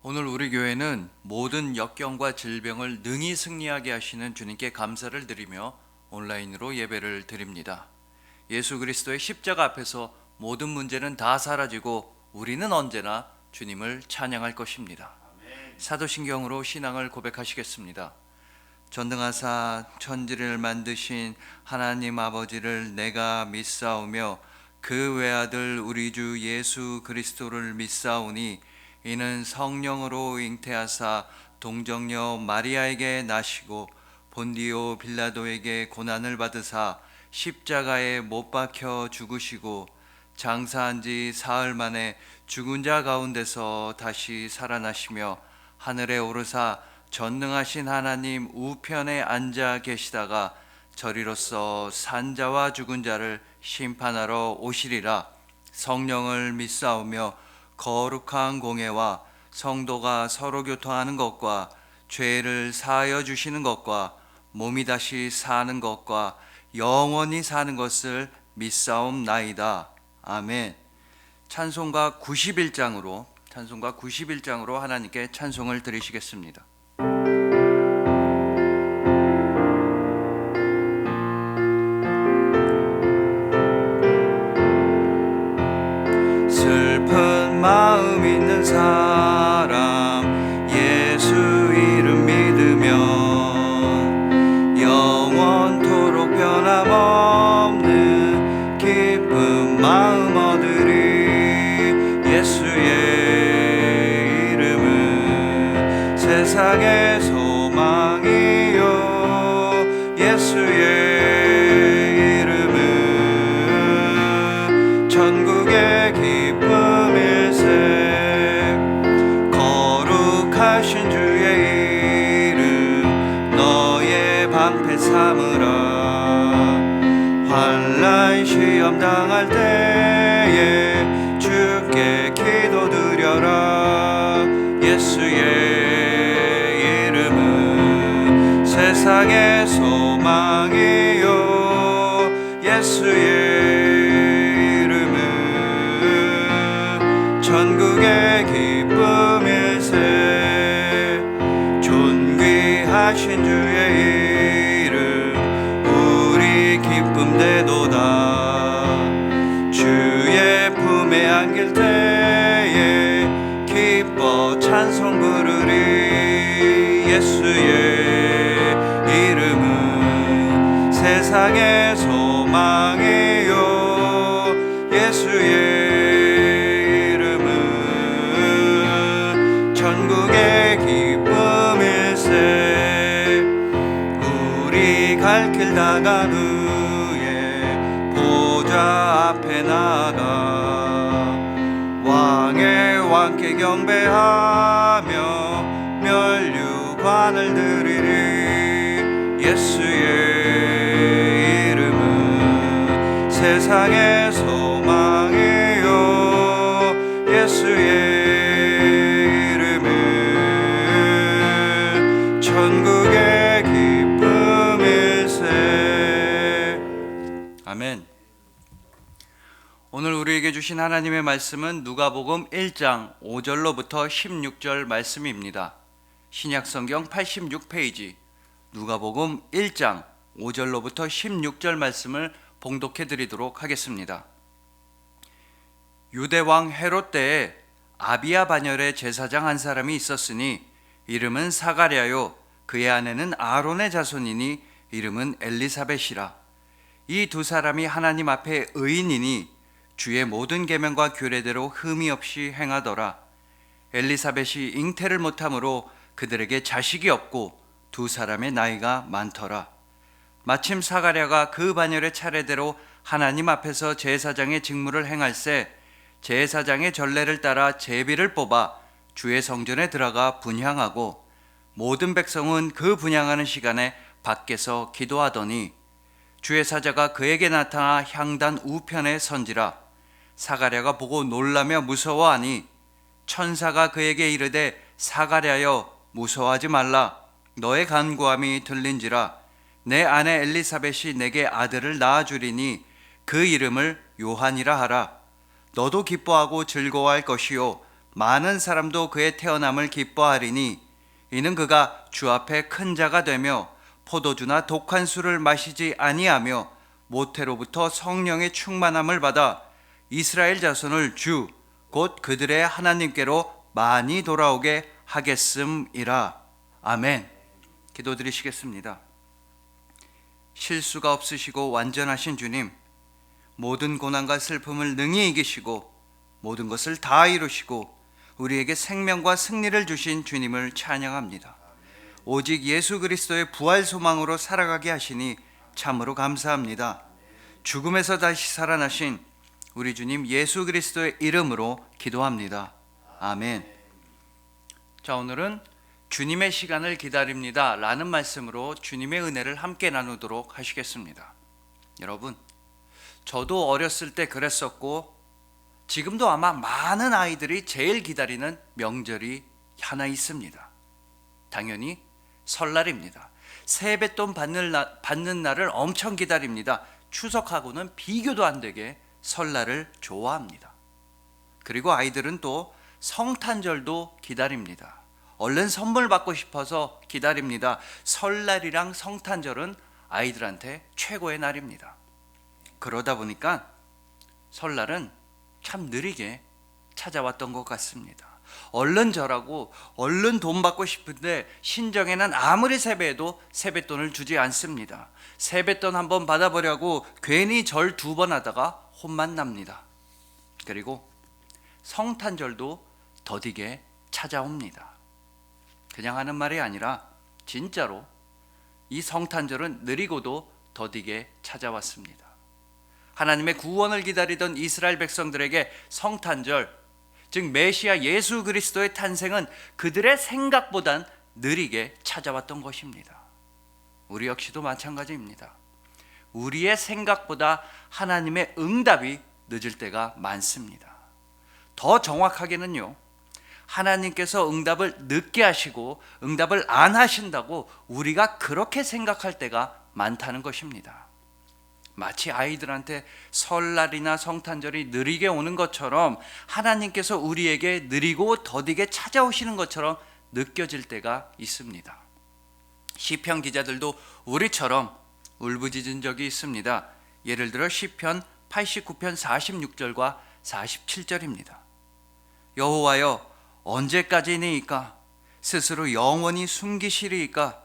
오늘 우리 교회는 모든 역경과 질병을 능히 승리하게 하시는 주님께 감사를 드리며 온라인으로 예배를 드립니다. 예수 그리스도의 십자가 앞에서 모든 문제는 다 사라지고 우리는 언제나 주님을 찬양할 것입니다. 사도신경으로 신앙을 고백하시겠습니다. 전능하사 천지를 만드신 하나님 아버지를 내가 믿사오며 그 외아들 우리 주 예수 그리스도를 믿사오니 이는 성령으로 잉태하사 동정녀 마리아에게 나시고 본디오 빌라도에게 고난을 받으사 십자가에 못 박혀 죽으시고 장사한 지 사흘 만에 죽은 자 가운데서 다시 살아나시며 하늘에 오르사 전능하신 하나님 우편에 앉아 계시다가 저리로서 산자와 죽은 자를 심판하러 오시리라. 성령을 믿사오며 거룩한 공예와 성도가 서로 교통하는 것과 죄를 사하여 주시는 것과 몸이 다시 사는 것과 영원히 사는 것을 믿사옵나이다. 아멘. 찬송가 91장으로 하나님께 찬송을 드리시겠습니다. 슬픈 마음 있는 사람 예수 이름 믿으면 영원토록 변함없는 기쁜 마음 얻으리. 예수의 이름은 세상의 소망이요 예수의 이름은 천국의 기쁨일세. 거룩하신 주의 이름 너의 방패 삼으라. 환난 시험 당할 때에 주께 기도드려라. 예수의 이름은 세상의 소망이요 예수의 이름은 천국의 기쁨일세. 존귀하신 주의 이름 우리 기쁨 되도다. 주의 품에 안길 때에 기뻐 찬송 부르리. 예수의 이름은 세상의 소망이요 예수의 이름은 천국의 기쁨일세. 우리 갈 길 나간 후에 보좌 앞에 나가 왕의 왕께 경배하며 면류관을 드리리. 예수의 이름은 세상의 소망이요 예수의 이름은 천국의 기쁨일세. 아멘. 오늘 우리에게 주신 하나님의 말씀은 누가복음 1장 5절로부터 16절 말씀입니다. 신약성경 86페이지 누가복음 1장 5절로부터 16절 말씀을 봉독해 드리도록 하겠습니다. 유대왕 헤롯 때에 아비야 반열에 제사장 한 사람이 있었으니 이름은 사가랴요 그의 아내는 아론의 자손이니 이름은 엘리사벳이라. 이 두 사람이 하나님 앞에 의인이니 주의 모든 계명과 규례대로 흠이 없이 행하더라. 엘리사벳이 잉태를 못함으로 그들에게 자식이 없고 두 사람의 나이가 많더라. 마침 사가랴가 그 반열의 차례대로 하나님 앞에서 제사장의 직무를 행할새 제사장의 전례를 따라 제비를 뽑아 주의 성전에 들어가 분향하고 모든 백성은 그 분향하는 시간에 밖에서 기도하더니 주의 사자가 그에게 나타나 향단 우편에 선지라. 사가랴가 보고 놀라며 무서워하니 천사가 그에게 이르되 사가랴여 무서워하지 말라. 너의 간구함이 들린지라. 내 아내 엘리사벳이 내게 아들을 낳아주리니 그 이름을 요한이라 하라. 너도 기뻐하고 즐거워할 것이요 많은 사람도 그의 태어남을 기뻐하리니 이는 그가 주 앞에 큰 자가 되며 포도주나 독한 술을 마시지 아니하며 모태로부터 성령의 충만함을 받아 이스라엘 자손을 주 곧 그들의 하나님께로 많이 돌아오게 하겠음이라. 아멘. 기도드리시겠습니다. 실수가 없으시고 완전하신 주님, 모든 고난과 슬픔을 능히 이기시고 모든 것을 다 이루시고 우리에게 생명과 승리를 주신 주님을 찬양합니다. 오직 예수 그리스도의 부활 소망으로 살아가게 하시니 참으로 감사합니다. 죽음에서 다시 살아나신 우리 주님 예수 그리스도의 이름으로 기도합니다. 아멘. 자, 오늘은 주님의 시간을 기다립니다 라는 말씀으로 주님의 은혜를 함께 나누도록 하시겠습니다. 여러분, 저도 어렸을 때 그랬었고 지금도 아마 많은 아이들이 제일 기다리는 명절이 하나 있습니다. 당연히 설날입니다. 세뱃돈 받는 날을 엄청 기다립니다. 추석하고는 비교도 안 되게 설날을 좋아합니다. 그리고 아이들은 또 성탄절도 기다립니다. 얼른 선물 받고 싶어서 기다립니다. 설날이랑 성탄절은 아이들한테 최고의 날입니다. 그러다 보니까 설날은 참 느리게 찾아왔던 것 같습니다. 얼른 절하고 얼른 돈 받고 싶은데 신정에는 아무리 세배해도 세뱃돈을 주지 않습니다. 세뱃돈 한번 받아보려고 괜히 절 2번 하다가 혼만 납니다. 그리고 성탄절도 더디게 찾아옵니다. 그냥 하는 말이 아니라 진짜로 이 성탄절은 느리고도 더디게 찾아왔습니다. 하나님의 구원을 기다리던 이스라엘 백성들에게 성탄절, 즉 메시아 예수 그리스도의 탄생은 그들의 생각보단 느리게 찾아왔던 것입니다. 우리 역시도 마찬가지입니다. 우리의 생각보다 하나님의 응답이 늦을 때가 많습니다. 더 정확하게는요, 하나님께서 응답을 늦게 하시고 응답을 안 하신다고 우리가 그렇게 생각할 때가 많다는 것입니다. 마치 아이들한테 설날이나 성탄절이 느리게 오는 것처럼 하나님께서 우리에게 느리고 더디게 찾아오시는 것처럼 느껴질 때가 있습니다. 시편 기자들도 우리처럼 울부짖은 적이 있습니다. 예를 들어 시편 89편 46절과 47절입니다. 여호와여, 언제까지니이까? 스스로 영원히 숨기시리이까?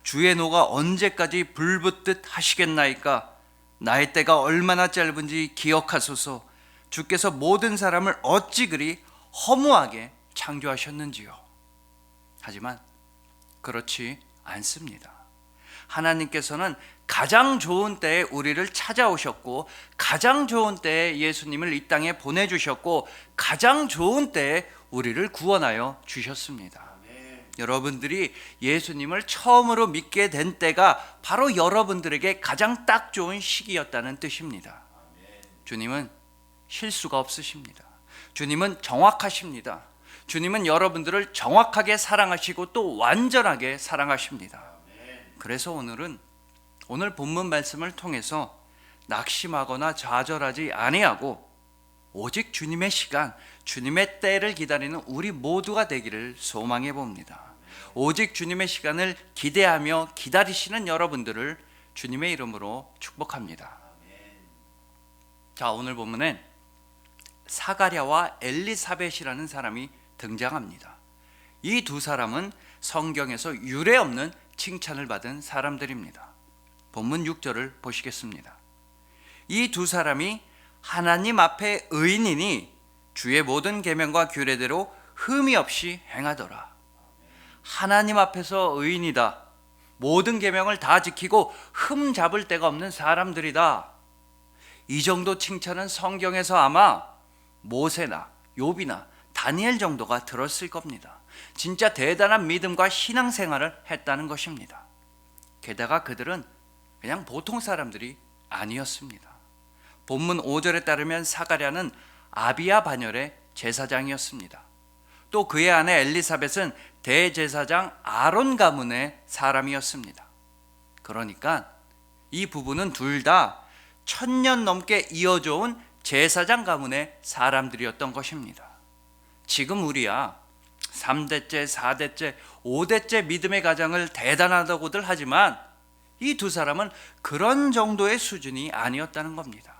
주의 노가 언제까지 불붙듯 하시겠나이까? 나의 때가 얼마나 짧은지 기억하소서. 주께서 모든 사람을 어찌 그리 허무하게 창조하셨는지요. 하지만 그렇지 않습니다. 하나님께서는 가장 좋은 때에 우리를 찾아오셨고 가장 좋은 때에 예수님을 이 땅에 보내주셨고 가장 좋은 때에 우리를 구원하여 주셨습니다. 여러분들이 예수님을 처음으로 믿게 된 때가 바로 여러분들에게 가장 딱 좋은 시기였다는 뜻입니다. 주님은 실수가 없으십니다. 주님은 정확하십니다. 주님은 여러분들을 정확하게 사랑하시고 또 완전하게 사랑하십니다. 그래서 오늘 본문 말씀을 통해서 낙심하거나 좌절하지 아니하고 오직 주님의 시간, 주님의 때를 기다리는 우리 모두가 되기를 소망해 봅니다. 오직 주님의 시간을 기대하며 기다리시는 여러분들을 주님의 이름으로 축복합니다. 자, 오늘 본문엔 사가랴와 엘리사벳이라는 사람이 등장합니다. 이 두 사람은 성경에서 유례 없는 칭찬을 받은 사람들입니다. 본문 6절을 보시겠습니다. 이 두 사람이 하나님 앞에 의인이니 주의 모든 계명과 규례대로 흠이 없이 행하더라. 하나님 앞에서 의인이다. 모든 계명을 다 지키고 흠 잡을 데가 없는 사람들이다. 이 정도 칭찬은 성경에서 아마 모세나 욥이나 다니엘 정도가 들었을 겁니다. 진짜 대단한 믿음과 신앙생활을 했다는 것입니다. 게다가 그들은 그냥 보통 사람들이 아니었습니다. 본문 5절에 따르면 사가랴는 아비야 반열의 제사장이었습니다. 또 그의 아내 엘리사벳은 대제사장 아론 가문의 사람이었습니다. 그러니까 이 부부는 둘 다 1000년 넘게 이어져 온 제사장 가문의 사람들이었던 것입니다. 지금 우리야 3대째, 4대째, 5대째 믿음의 가장을 대단하다고들 하지만 이 두 사람은 그런 정도의 수준이 아니었다는 겁니다.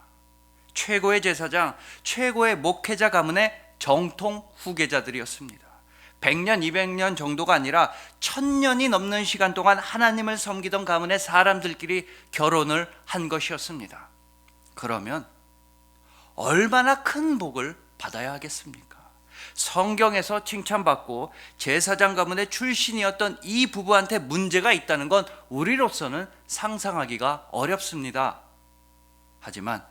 최고의 제사장, 최고의 목회자 가문의 정통 후계자들이었습니다. 100년, 200년 정도가 아니라 1000년이 넘는 시간 동안 하나님을 섬기던 가문의 사람들끼리 결혼을 한 것이었습니다. 그러면 얼마나 큰 복을 받아야 하겠습니까? 성경에서 칭찬받고 제사장 가문의 출신이었던 이 부부한테 문제가 있다는 건 우리로서는 상상하기가 어렵습니다. 하지만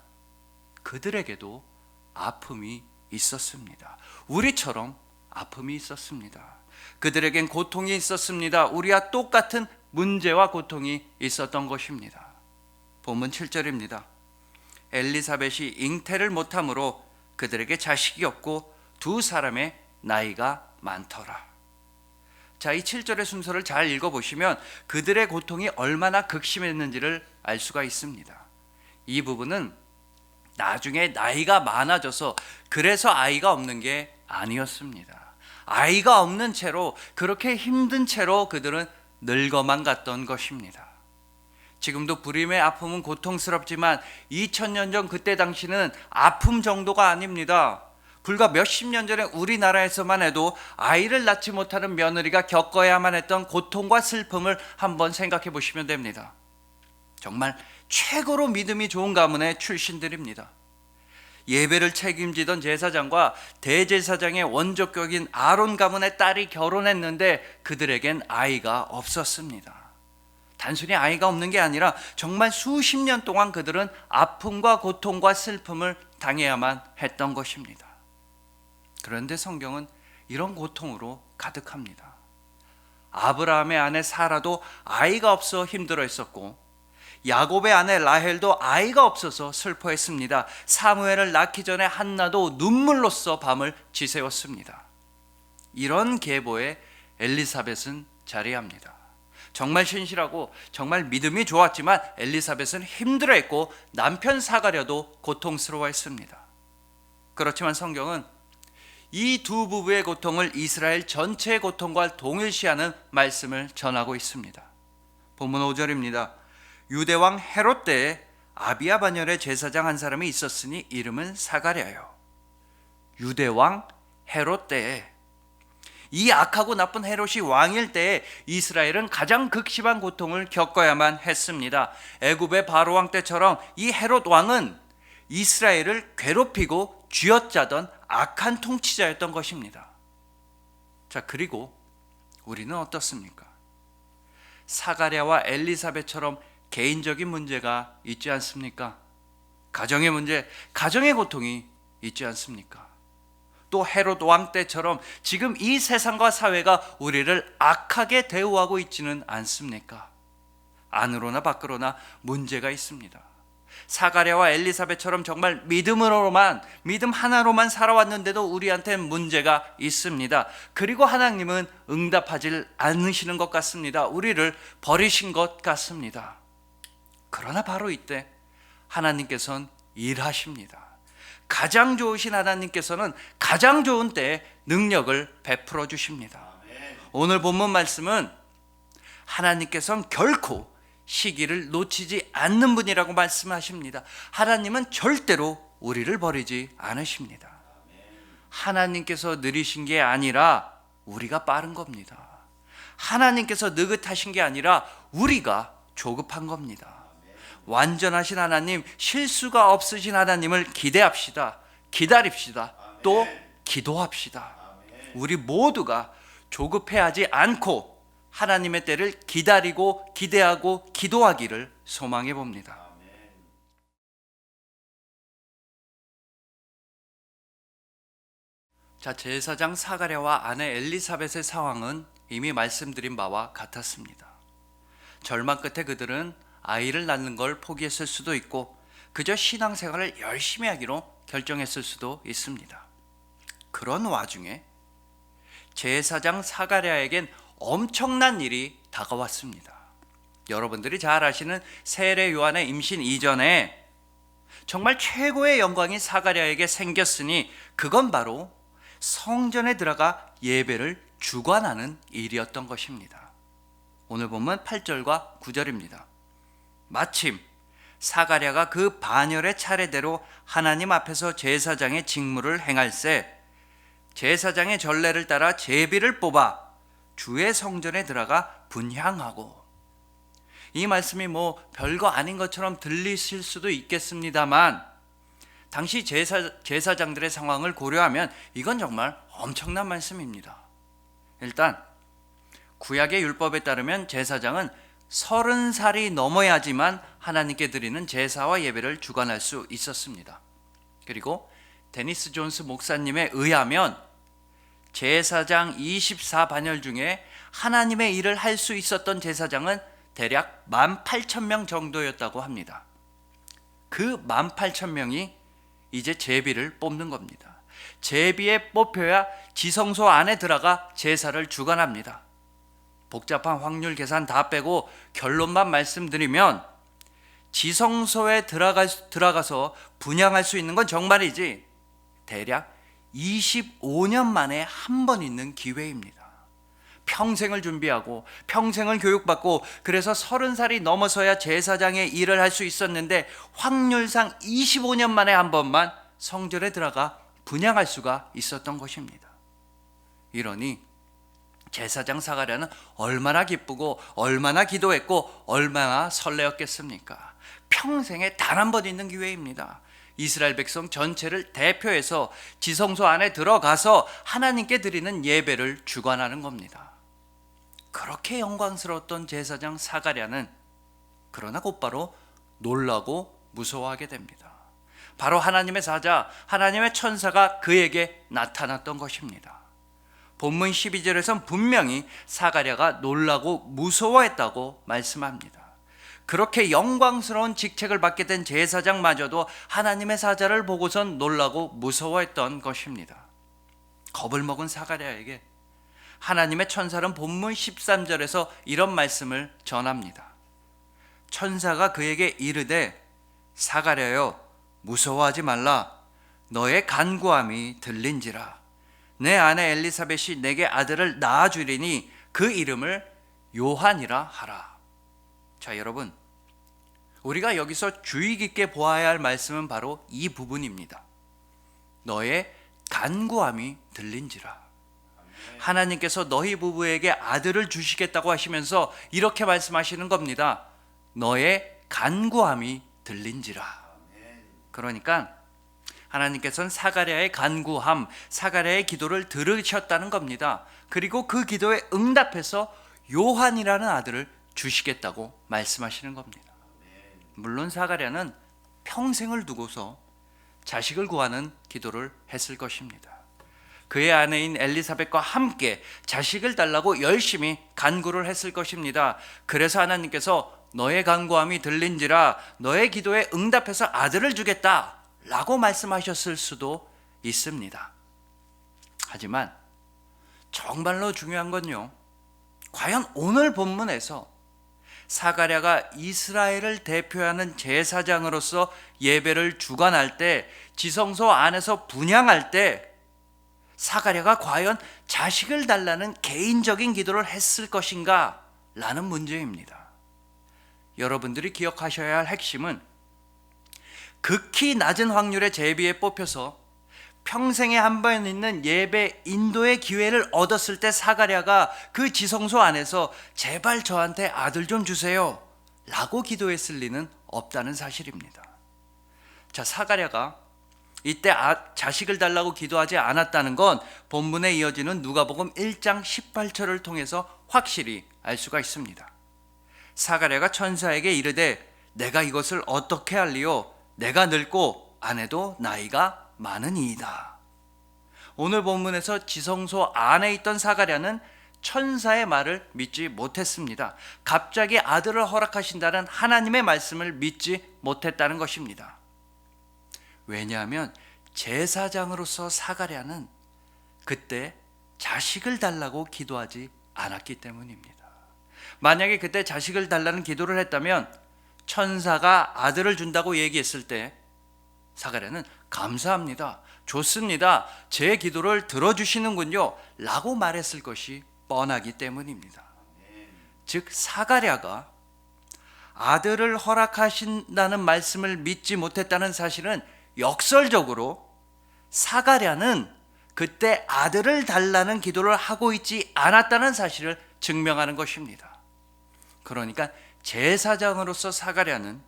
그들에게도 아픔이 있었습니다. 우리처럼 아픔이 있었습니다. 그들에겐 고통이 있었습니다. 우리와 똑같은 문제와 고통이 있었던 것입니다. 본문 7절입니다. 엘리사벳이 잉태를 못함으로 그들에게 자식이 없고 두 사람의 나이가 많더라. 자, 이 7절의 순서를 잘 읽어보시면 그들의 고통이 얼마나 극심했는지를 알 수가 있습니다. 이 부분은 나중에 나이가 많아져서 그래서 아이가 없는 게 아니었습니다. 아이가 없는 채로 그렇게 힘든 채로 그들은 늙어만 갔던 것입니다. 지금도 불임의 아픔은 고통스럽지만 2000년 전 그때 당시는 아픔 정도가 아닙니다. 불과 몇십 년 전에 우리나라에서만 해도 아이를 낳지 못하는 며느리가 겪어야만 했던 고통과 슬픔을 한번 생각해 보시면 됩니다. 정말 최고로 믿음이 좋은 가문의 출신들입니다. 예배를 책임지던 제사장과 대제사장의 원조격인 아론 가문의 딸이 결혼했는데 그들에겐 아이가 없었습니다. 단순히 아이가 없는 게 아니라 정말 수십 년 동안 그들은 아픔과 고통과 슬픔을 당해야만 했던 것입니다. 그런데 성경은 이런 고통으로 가득합니다. 아브라함의 아내 사라도 아이가 없어 힘들어했었고 야곱의 아내 라헬도 아이가 없어서 슬퍼했습니다. 사무엘을 낳기 전에 한나도 눈물로써 밤을 지새웠습니다. 이런 계보에 엘리사벳은 자리합니다. 정말 신실하고 정말 믿음이 좋았지만 엘리사벳은 힘들어했고 남편 사가랴도 고통스러워했습니다. 그렇지만 성경은 이 두 부부의 고통을 이스라엘 전체의 고통과 동일시하는 말씀을 전하고 있습니다. 본문 5절입니다. 유대왕 헤롯 때에 아비야 반열의 제사장 한 사람이 있었으니 이름은 사가랴요. 유대왕 헤롯 때에, 이 악하고 나쁜 헤롯이 왕일 때에 이스라엘은 가장 극심한 고통을 겪어야만 했습니다. 애굽의 바로 왕 때처럼 이 헤롯 왕은 이스라엘을 괴롭히고 쥐어짜던 악한 통치자였던 것입니다. 자, 그리고 우리는 어떻습니까? 사가랴와 엘리사벳처럼 개인적인 문제가 있지 않습니까? 가정의 문제, 가정의 고통이 있지 않습니까? 또 헤롯 왕 때처럼 지금 이 세상과 사회가 우리를 악하게 대우하고 있지는 않습니까? 안으로나 밖으로나 문제가 있습니다. 사가랴와 엘리사벳처럼 정말 믿음 하나로만 살아왔는데도 우리한테는 문제가 있습니다. 그리고 하나님은 응답하지 않으시는 것 같습니다. 우리를 버리신 것 같습니다. 그러나 바로 이때 하나님께서는 일하십니다. 가장 좋으신 하나님께서는 가장 좋은 때에 능력을 베풀어 주십니다. 오늘 본문 말씀은 하나님께서는 결코 시기를 놓치지 않는 분이라고 말씀하십니다. 하나님은 절대로 우리를 버리지 않으십니다. 하나님께서 느리신 게 아니라 우리가 빠른 겁니다. 하나님께서 느긋하신 게 아니라 우리가 조급한 겁니다. 완전하신 하나님, 실수가 없으신 하나님을 기대합시다. 기다립시다. 또 기도합시다. 우리 모두가 조급해하지 않고 하나님의 때를 기다리고 기대하고 기도하기를 소망해 봅니다. 자, 제사장 사가랴와 아내 엘리사벳의 상황은 이미 말씀드린 바와 같았습니다. 절망 끝에 그들은 아이를 낳는 걸 포기했을 수도 있고 그저 신앙생활을 열심히 하기로 결정했을 수도 있습니다. 그런 와중에 제사장 사가랴에겐 엄청난 일이 다가왔습니다. 여러분들이 잘 아시는 세례 요한의 임신 이전에 정말 최고의 영광이 사가랴에게 생겼으니 그건 바로 성전에 들어가 예배를 주관하는 일이었던 것입니다. 오늘 본문 8절과 9절입니다. 마침 사가랴가 그 반열의 차례대로 하나님 앞에서 제사장의 직무를 행할세 제사장의 전례를 따라 제비를 뽑아 주의 성전에 들어가 분향하고. 이 말씀이 별거 아닌 것처럼 들리실 수도 있겠습니다만 당시 제사장들의 상황을 고려하면 이건 정말 엄청난 말씀입니다. 일단 구약의 율법에 따르면 제사장은 30살이 넘어야지만 하나님께 드리는 제사와 예배를 주관할 수 있었습니다. 그리고 데니스 존스 목사님에 의하면 제사장 24반열 중에 하나님의 일을 할 수 있었던 제사장은 대략 18,000명 정도였다고 합니다. 그 18,000명이 이제 제비를 뽑는 겁니다. 제비에 뽑혀야 지성소 안에 들어가 제사를 주관합니다. 복잡한 확률 계산 다 빼고 결론만 말씀드리면 지성소에 들어가서 분향할 수 있는 건 정말이지 대략 25년 만에 한 번 있는 기회입니다. 평생을 준비하고 평생을 교육받고 그래서 30살이 넘어서야 제사장의 일을 할 수 있었는데 확률상 25년 만에 한 번만 성전에 들어가 분향할 수가 있었던 것입니다. 이러니 제사장 사가랴는 얼마나 기쁘고 얼마나 기도했고 얼마나 설레었겠습니까? 평생에 단 한 번 있는 기회입니다. 이스라엘 백성 전체를 대표해서 지성소 안에 들어가서 하나님께 드리는 예배를 주관하는 겁니다. 그렇게 영광스러웠던 제사장 사가랴는 그러나 곧바로 놀라고 무서워하게 됩니다. 바로 하나님의 사자, 하나님의 천사가 그에게 나타났던 것입니다. 본문 12절에선 분명히 사가랴가 놀라고 무서워했다고 말씀합니다. 그렇게 영광스러운 직책을 받게 된 제사장마저도 하나님의 사자를 보고선 놀라고 무서워했던 것입니다. 겁을 먹은 사가랴에게 하나님의 천사는 본문 13절에서 이런 말씀을 전합니다. 천사가 그에게 이르되 사가랴여 무서워하지 말라. 너의 간구함이 들린지라. 내 아내 엘리사벳이 내게 아들을 낳아주리니 그 이름을 요한이라 하라. 자, 여러분, 우리가 여기서 주의 깊게 보아야 할 말씀은 바로 이 부분입니다. 너의 간구함이 들린지라. 하나님께서 너희 부부에게 아들을 주시겠다고 하시면서 이렇게 말씀하시는 겁니다. 너의 간구함이 들린지라. 그러니까 하나님께서는 사가랴의 간구함, 사가랴의 기도를 들으셨다는 겁니다. 그리고 그 기도에 응답해서 요한이라는 아들을 주시겠다고 말씀하시는 겁니다. 물론 사가랴는 평생을 두고서 자식을 구하는 기도를 했을 것입니다. 그의 아내인 엘리사벳과 함께 자식을 달라고 열심히 간구를 했을 것입니다. 그래서 하나님께서 너의 간구함이 들린지라 너의 기도에 응답해서 아들을 주겠다 라고 말씀하셨을 수도 있습니다. 하지만 정말로 중요한 건요, 과연 오늘 본문에서 사가랴가 이스라엘을 대표하는 제사장으로서 예배를 주관할 때, 지성소 안에서 분향할 때 사가랴가 과연 자식을 달라는 개인적인 기도를 했을 것인가 라는 문제입니다. 여러분들이 기억하셔야 할 핵심은 극히 낮은 확률의 제비에 뽑혀서 평생에 한 번 있는 예배 인도의 기회를 얻었을 때 사가랴가 그 지성소 안에서 제발 저한테 아들 좀 주세요 라고 기도했을 리는 없다는 사실입니다. 자, 사가랴가 이때 자식을 달라고 기도하지 않았다는 건 본문에 이어지는 누가복음 1장 18절을 통해서 확실히 알 수가 있습니다. 사가랴가 천사에게 이르되 내가 이것을 어떻게 할리요? 내가 늙고 아내도 나이가 많으니이다. 오늘 본문에서 지성소 안에 있던 사가랴는 천사의 말을 믿지 못했습니다. 갑자기 아들을 허락하신다는 하나님의 말씀을 믿지 못했다는 것입니다. 왜냐하면 제사장으로서 사가랴는 그때 자식을 달라고 기도하지 않았기 때문입니다. 만약에 그때 자식을 달라는 기도를 했다면 천사가 아들을 준다고 얘기했을 때 사가랴는 감사합니다. 좋습니다. 제 기도를 들어주시는군요. 라고 말했을 것이 뻔하기 때문입니다. 즉 사가랴가 아들을 허락하신다는 말씀을 믿지 못했다는 사실은 역설적으로 사가랴는 그때 아들을 달라는 기도를 하고 있지 않았다는 사실을 증명하는 것입니다. 그러니까 제사장으로서 사가랴는,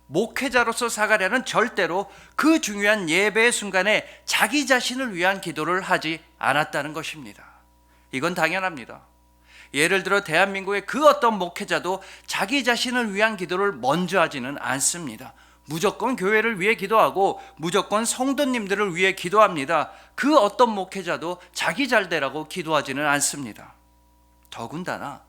목회자로서 사가랴는 절대로 그 중요한 예배의 순간에 자기 자신을 위한 기도를 하지 않았다는 것입니다. 이건 당연합니다. 예를 들어 대한민국의 그 어떤 목회자도 자기 자신을 위한 기도를 먼저 하지는 않습니다. 무조건 교회를 위해 기도하고 무조건 성도님들을 위해 기도합니다. 그 어떤 목회자도 자기 잘 되라고 기도하지는 않습니다. 더군다나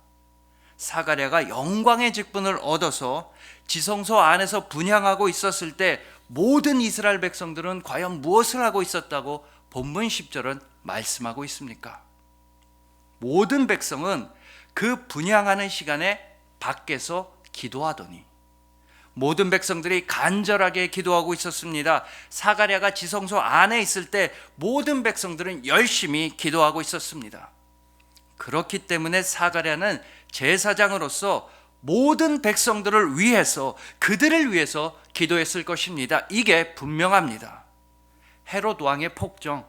사가랴가 영광의 직분을 얻어서 지성소 안에서 분향하고 있었을 때 모든 이스라엘 백성들은 과연 무엇을 하고 있었다고 본문 10절은 말씀하고 있습니까? 모든 백성은 그 분향하는 시간에 밖에서 기도하더니, 모든 백성들이 간절하게 기도하고 있었습니다. 사가랴가 지성소 안에 있을 때 모든 백성들은 열심히 기도하고 있었습니다. 그렇기 때문에 사가랴는 제사장으로서 모든 백성들을 위해서, 그들을 위해서 기도했을 것입니다. 이게 분명합니다. 헤롯 왕의 폭정,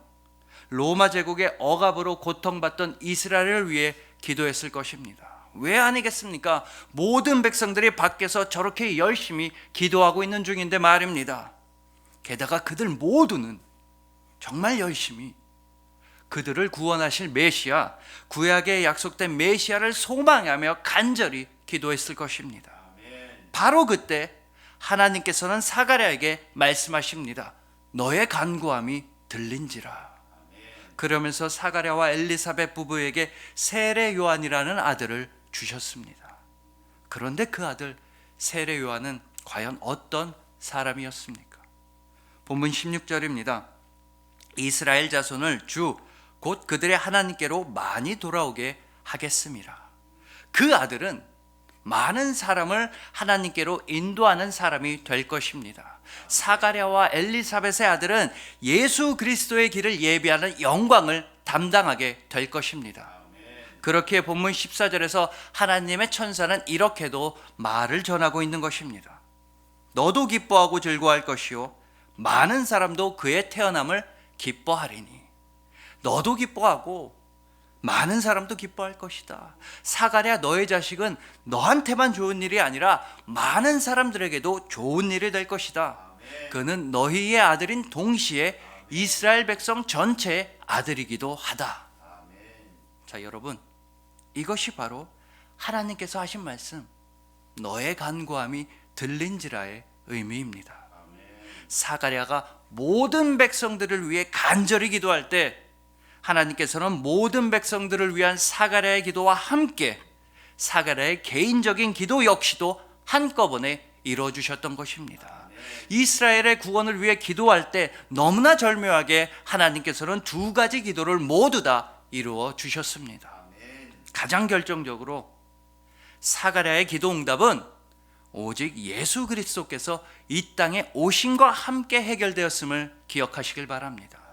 로마 제국의 억압으로 고통받던 이스라엘을 위해 기도했을 것입니다. 왜 아니겠습니까? 모든 백성들이 밖에서 저렇게 열심히 기도하고 있는 중인데 말입니다. 게다가 그들 모두는 정말 열심히 그들을 구원하실 메시아, 구약에 약속된 메시아를 소망하며 간절히 기도했을 것입니다. 바로 그때 하나님께서는 사가랴에게 말씀하십니다. 너의 간구함이 들린지라. 그러면서 사가랴와 엘리사벳 부부에게 세례 요한이라는 아들을 주셨습니다. 그런데 그 아들 세례 요한은 과연 어떤 사람이었습니까? 본문 16절입니다. 이스라엘 자손을 주 곧 그들의 하나님께로 많이 돌아오게 하겠습니다. 그 아들은 많은 사람을 하나님께로 인도하는 사람이 될 것입니다. 사가랴와 엘리사벳의 아들은 예수 그리스도의 길을 예비하는 영광을 담당하게 될 것입니다. 그렇게 본문 14절에서 하나님의 천사는 이렇게도 말을 전하고 있는 것입니다. 너도 기뻐하고 즐거워할 것이요 많은 사람도 그의 태어남을 기뻐하리니. 너도 기뻐하고 많은 사람도 기뻐할 것이다. 사가랴, 너의 자식은 너한테만 좋은 일이 아니라 많은 사람들에게도 좋은 일이 될 것이다. 그는 너희의 아들인 동시에 이스라엘 백성 전체의 아들이기도 하다. 자, 여러분, 이것이 바로 하나님께서 하신 말씀, 너의 간구함이 들린지라의 의미입니다. 사가랴가 모든 백성들을 위해 간절히 기도할 때 하나님께서는 모든 백성들을 위한 사가랴의 기도와 함께 사가랴의 개인적인 기도 역시도 한꺼번에 이루어주셨던 것입니다. 이스라엘의 구원을 위해 기도할 때 너무나 절묘하게 하나님께서는 두 가지 기도를 모두 다 이루어 주셨습니다. 가장 결정적으로 사가랴의 기도 응답은 오직 예수 그리스도께서 이 땅에 오심과 함께 해결되었음을 기억하시길 바랍니다.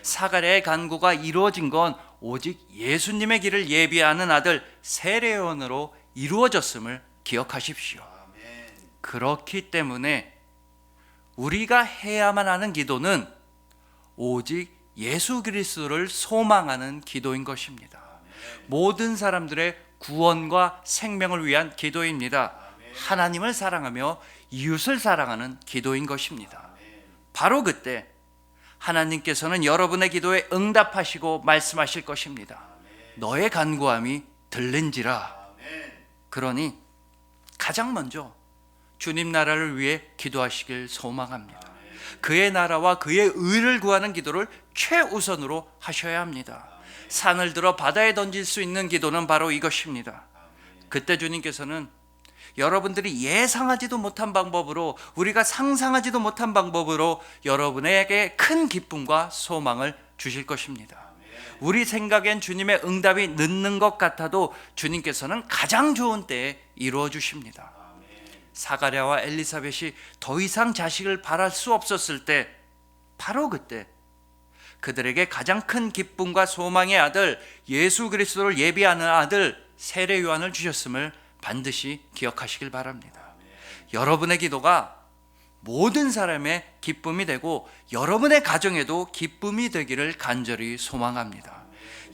사가랴의 간구가 이루어진 건 오직 예수님의 길을 예비하는 아들 세례 요한으로 이루어졌음을 기억하십시오. 그렇기 때문에 우리가 해야만 하는 기도는 오직 예수 그리스도를 소망하는 기도인 것입니다. 모든 사람들의 구원과 생명을 위한 기도입니다. 하나님을 사랑하며 이웃을 사랑하는 기도인 것입니다. 바로 그때 하나님께서는 여러분의 기도에 응답하시고 말씀하실 것입니다. 너의 간구함이 들린지라. 그러니 가장 먼저 주님 나라를 위해 기도하시길 소망합니다. 그의 나라와 그의 의를 구하는 기도를 최우선으로 하셔야 합니다. 산을 들어 바다에 던질 수 있는 기도는 바로 이것입니다. 그때 주님께서는 여러분들이 예상하지도 못한 방법으로, 우리가 상상하지도 못한 방법으로 여러분에게 큰 기쁨과 소망을 주실 것입니다. 우리 생각엔 주님의 응답이 늦는 것 같아도 주님께서는 가장 좋은 때에 이루어 주십니다. 사가랴와 엘리사벳이 더 이상 자식을 바랄 수 없었을 때 바로 그때 그들에게 가장 큰 기쁨과 소망의 아들 예수 그리스도를 예비하는 아들 세례 요한을 주셨음을 반드시 기억하시길 바랍니다. 여러분의 기도가 모든 사람의 기쁨이 되고 여러분의 가정에도 기쁨이 되기를 간절히 소망합니다.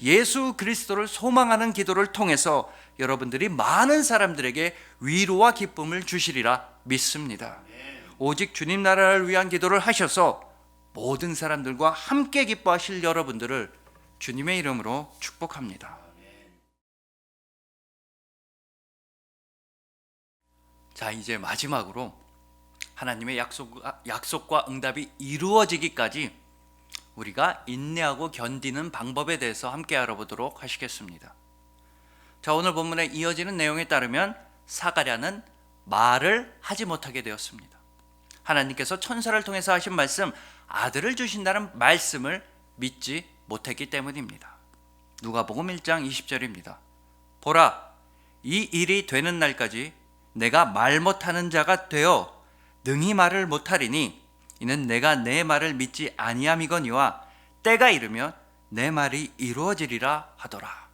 예수 그리스도를 소망하는 기도를 통해서 여러분들이 많은 사람들에게 위로와 기쁨을 주시리라 믿습니다. 오직 주님 나라를 위한 기도를 하셔서 모든 사람들과 함께 기뻐하실 여러분들을 주님의 이름으로 축복합니다. 자, 이제 마지막으로 하나님의 약속과 응답이 이루어지기까지 우리가 인내하고 견디는 방법에 대해서 함께 알아보도록 하시겠습니다. 자, 오늘 본문에 이어지는 내용에 따르면 사가랴는 말을 하지 못하게 되었습니다. 하나님께서 천사를 통해서 하신 말씀, 아들을 주신다는 말씀을 믿지 못했기 때문입니다. 누가복음 1장 20절입니다. 보라, 이 일이 되는 날까지 내가 말 못하는 자가 되어 능히 말을 못하리니 이는 내가 내 말을 믿지 아니함이거니와 때가 이르면 내 말이 이루어지리라 하더라.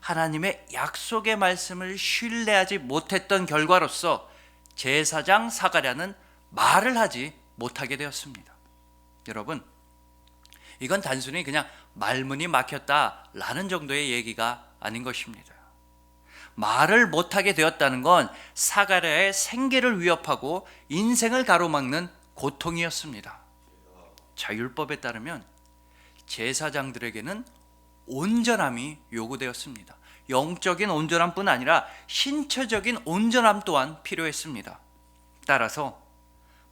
하나님의 약속의 말씀을 신뢰하지 못했던 결과로서 제사장 사가랴는 말을 하지 못하게 되었습니다. 여러분, 이건 단순히 그냥 말문이 막혔다라는 정도의 얘기가 아닌 것입니다. 말을 못하게 되었다는 건 사가랴의 생계를 위협하고 인생을 가로막는 고통이었습니다. 자, 율법에 따르면 제사장들에게는 온전함이 요구되었습니다. 영적인 온전함뿐 아니라 신체적인 온전함 또한 필요했습니다. 따라서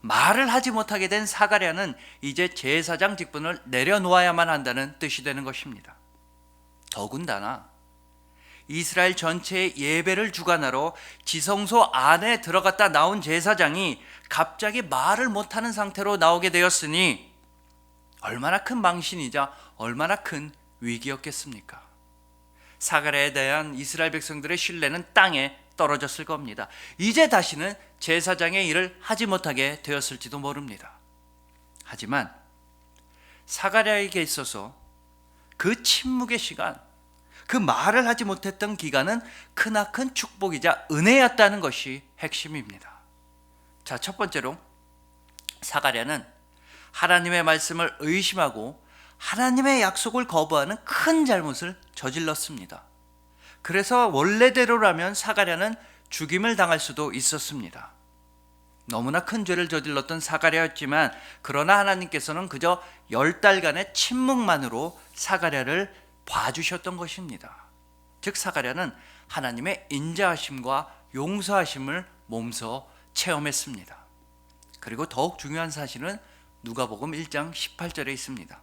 말을 하지 못하게 된 사가랴는 이제 제사장 직분을 내려놓아야만 한다는 뜻이 되는 것입니다. 더군다나 이스라엘 전체의 예배를 주관하러 지성소 안에 들어갔다 나온 제사장이 갑자기 말을 못하는 상태로 나오게 되었으니 얼마나 큰 망신이자 얼마나 큰 위기였겠습니까? 사가랴에 대한 이스라엘 백성들의 신뢰는 땅에 떨어졌을 겁니다. 이제 다시는 제사장의 일을 하지 못하게 되었을지도 모릅니다. 하지만 사가랴에게 있어서 그 침묵의 시간, 그 말을 하지 못했던 기간은 크나큰 축복이자 은혜였다는 것이 핵심입니다. 자, 첫 번째로 사가랴는 하나님의 말씀을 의심하고 하나님의 약속을 거부하는 큰 잘못을 저질렀습니다. 그래서 원래대로라면 사가랴는 죽임을 당할 수도 있었습니다. 너무나 큰 죄를 저질렀던 사가랴였지만 그러나 하나님께서는 그저 10달간의 침묵만으로 사가랴를 봐주셨던 것입니다. 즉 사가랴는 하나님의 인자하심과 용서하심을 몸소 체험했습니다. 그리고 더욱 중요한 사실은 누가복음 1장 18절에 있습니다.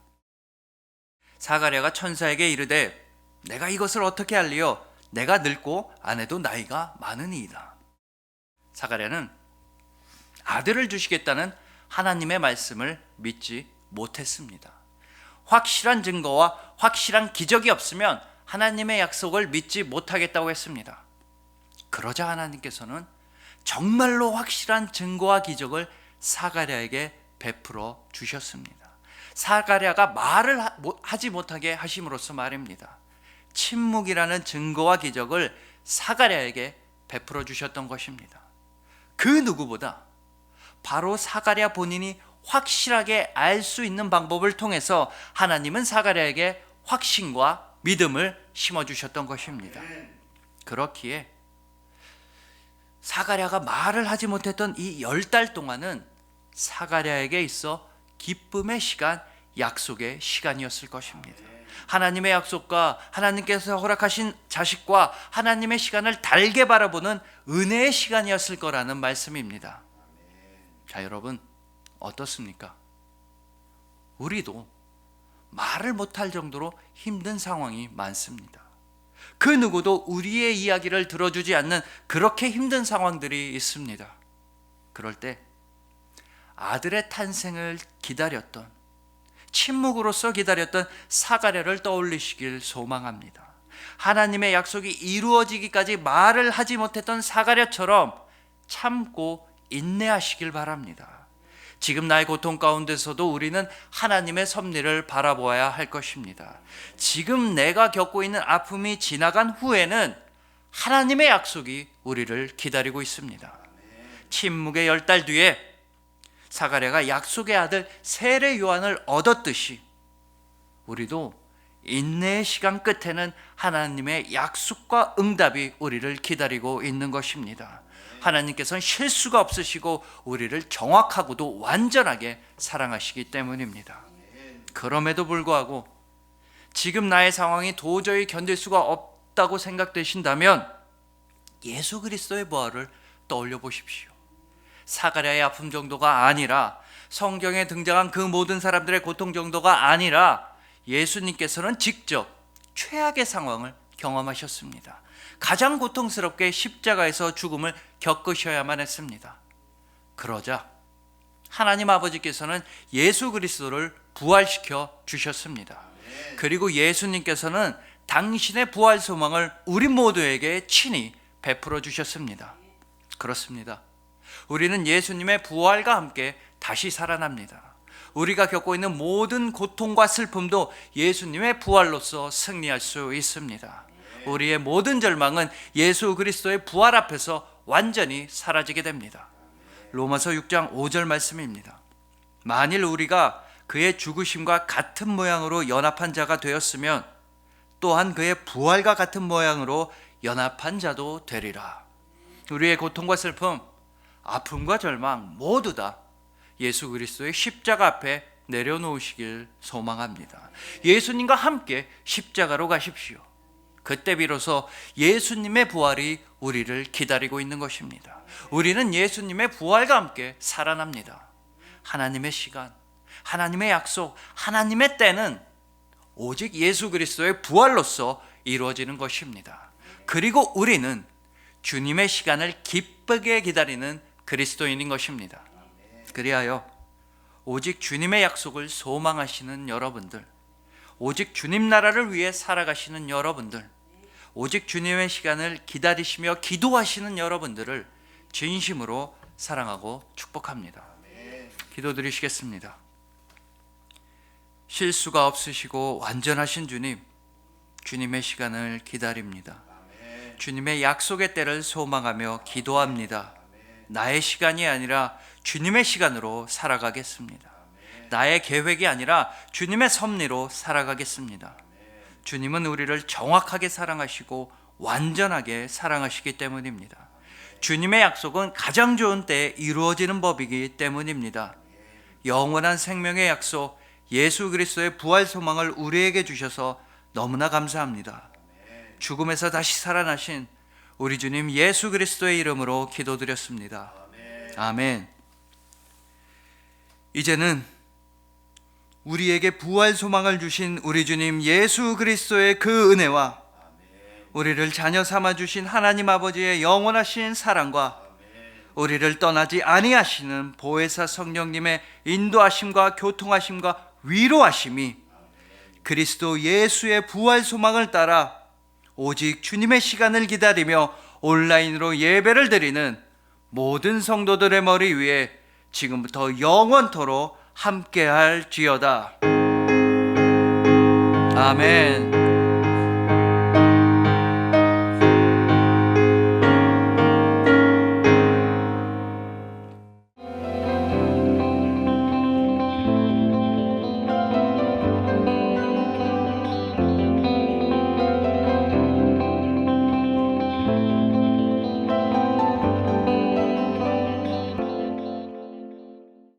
사가랴가 천사에게 이르되 내가 이것을 어떻게 알리요? 내가 늙고 아내도 나이가 많으니이다. 사가랴는 아들을 주시겠다는 하나님의 말씀을 믿지 못했습니다. 확실한 증거와 확실한 기적이 없으면 하나님의 약속을 믿지 못하겠다고 했습니다. 그러자 하나님께서는 정말로 확실한 증거와 기적을 사가랴에게 베풀어 주셨습니다. 사가랴가 말을 하지 못하게 하심으로써 말입니다. 침묵이라는 증거와 기적을 사가랴에게 베풀어 주셨던 것입니다. 그 누구보다 바로 사가랴 본인이 확실하게 알 수 있는 방법을 통해서 하나님은 사가랴에게 확신과 믿음을 심어주셨던 것입니다. 그렇기에 사가랴가 말을 하지 못했던 이 10달 동안은 사가랴에게 있어 기쁨의 시간, 약속의 시간이었을 것입니다. 하나님의 약속과 하나님께서 허락하신 자식과 하나님의 시간을 달게 바라보는 은혜의 시간이었을 거라는 말씀입니다. 자, 여러분 어떻습니까? 우리도 말을 못할 정도로 힘든 상황이 많습니다. 그 누구도 우리의 이야기를 들어주지 않는 그렇게 힘든 상황들이 있습니다. 그럴 때 아들의 탄생을 기다렸던, 침묵으로서 기다렸던 사가랴를 떠올리시길 소망합니다. 하나님의 약속이 이루어지기까지 말을 하지 못했던 사가랴처럼 참고 인내하시길 바랍니다. 지금 나의 고통 가운데서도 우리는 하나님의 섭리를 바라보아야 할 것입니다. 지금 내가 겪고 있는 아픔이 지나간 후에는 하나님의 약속이 우리를 기다리고 있습니다. 침묵의 10달 뒤에 사가랴가 약속의 아들 세례 요한을 얻었듯이 우리도 인내의 시간 끝에는 하나님의 약속과 응답이 우리를 기다리고 있는 것입니다. 하나님께서는 실수가 없으시고 우리를 정확하고도 완전하게 사랑하시기 때문입니다. 그럼에도 불구하고 지금 나의 상황이 도저히 견딜 수가 없다고 생각되신다면 예수 그리스도의 부활을 떠올려 보십시오. 사가랴의 아픔 정도가 아니라, 성경에 등장한 그 모든 사람들의 고통 정도가 아니라 예수님께서는 직접 최악의 상황을 경험하셨습니다. 가장 고통스럽게 십자가에서 죽음을 겪으셔야만 했습니다. 그러자 하나님 아버지께서는 예수 그리스도를 부활시켜 주셨습니다. 그리고 예수님께서는 당신의 부활 소망을 우리 모두에게 친히 베풀어 주셨습니다. 그렇습니다. 우리는 예수님의 부활과 함께 다시 살아납니다. 우리가 겪고 있는 모든 고통과 슬픔도 예수님의 부활로서 승리할 수 있습니다. 우리의 모든 절망은 예수 그리스도의 부활 앞에서 완전히 사라지게 됩니다. 로마서 6장 5절 말씀입니다. 만일 우리가 그의 죽으심과 같은 모양으로 연합한 자가 되었으면 또한 그의 부활과 같은 모양으로 연합한 자도 되리라. 우리의 고통과 슬픔, 아픔과 절망 모두 다 예수 그리스도의 십자가 앞에 내려놓으시길 소망합니다. 예수님과 함께 십자가로 가십시오. 그때 비로소 예수님의 부활이 우리를 기다리고 있는 것입니다. 우리는 예수님의 부활과 함께 살아납니다. 하나님의 시간, 하나님의 약속, 하나님의 때는 오직 예수 그리스도의 부활로서 이루어지는 것입니다. 그리고 우리는 주님의 시간을 기쁘게 기다리는 그리스도인인 것입니다. 그리하여 오직 주님의 약속을 소망하시는 여러분들, 오직 주님 나라를 위해 살아가시는 여러분들, 오직 주님의 시간을 기다리시며 기도하시는 여러분들을 진심으로 사랑하고 축복합니다. 기도드리시겠습니다. 실수가 없으시고 완전하신 주님, 주님의 시간을 기다립니다. 주님의 약속의 때를 소망하며 기도합니다. 나의 시간이 아니라 주님의 시간으로 살아가겠습니다. 나의 계획이 아니라 주님의 섭리로 살아가겠습니다. 주님은 우리를 정확하게 사랑하시고 완전하게 사랑하시기 때문입니다. 주님의 약속은 가장 좋은 때에 이루어지는 법이기 때문입니다. 영원한 생명의 약속, 예수 그리스도의 부활 소망을 우리에게 주셔서 너무나 감사합니다. 죽음에서 다시 살아나신 우리 주님 예수 그리스도의 이름으로 기도드렸습니다. 아멘. 이제는 우리에게 부활 소망을 주신 우리 주님 예수 그리스도의 그 은혜와 우리를 자녀 삼아 주신 하나님 아버지의 영원하신 사랑과 우리를 떠나지 아니하시는 보혜사 성령님의 인도하심과 교통하심과 위로하심이 그리스도 예수의 부활 소망을 따라 오직 주님의 시간을 기다리며 온라인으로 예배를 드리는 모든 성도들의 머리 위에 지금부터 영원토록 함께할지어다. 아멘.